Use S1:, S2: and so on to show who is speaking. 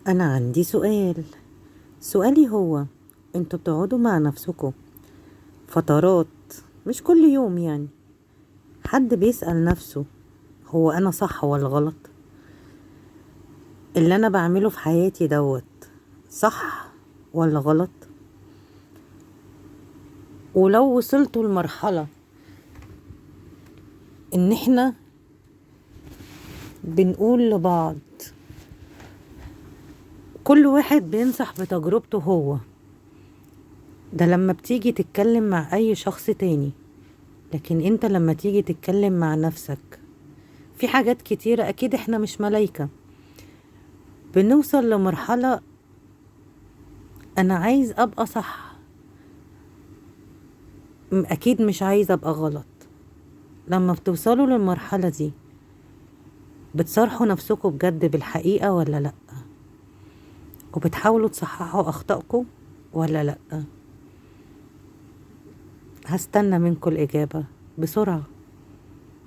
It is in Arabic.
S1: أنا عندي سؤال. سؤالي هو: انتوا بتقعدوا مع نفسكوا فترات، مش كل يوم يعني، حد بيسأل نفسه هو أنا صح ولا غلط؟ اللي أنا بعمله في حياتي صح ولا غلط؟ ولو وصلتوا لمرحلة إن احنا بنقول لبعض، كل واحد بينصح بتجربته هو، ده لما بتيجي تتكلم مع أي شخص تاني، لكن انت لما تيجي تتكلم مع نفسك في حاجات كتيرة. أكيد احنا مش ملايكة. بنوصل لمرحلة أنا عايز أبقى صح، أكيد مش عايز أبقى غلط. لما بتوصلوا للمرحلة دي بتصارحوا نفسكوا بجد بالحقيقة ولا لأ؟ وبتحاولوا تصححوا أخطائكم ولا لأ؟ هستنى منكم الإجابة بسرعة.